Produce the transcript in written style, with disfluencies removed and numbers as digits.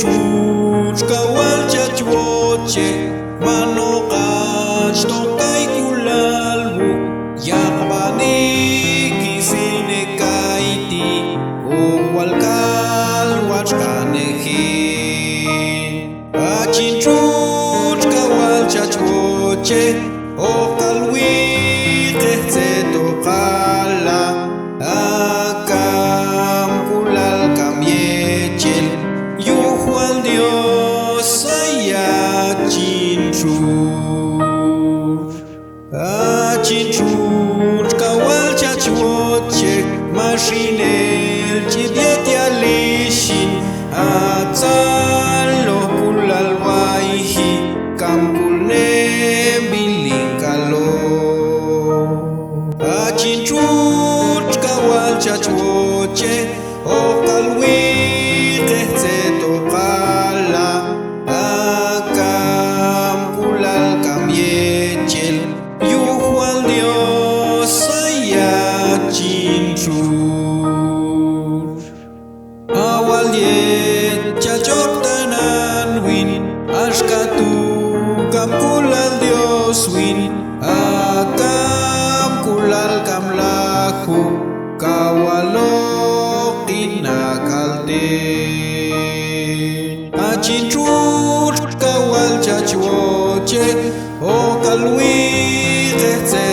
chuch kawal chachwoche mano qach tokay kulalbu yakbani kisine kaiti owalkal wachkanehin achin chuch kawal chachwoche okalwi qehze tokala akam kulal kam yechel yuhual Dios achin chuch kawal chachwoche mashinel chidietialishin atzalo kulal waihi kam kulne bilinkalo achin chuch kawal chachwoche okalwi qehze tokala akam kulal kam yechel yuhual Dios achin chuch awal yet chachok tanan win ashkatu kam kulal Dios win akam kulal kam lahu kawalok tinakalte achin chuch kawal chachwoche okalwi qehze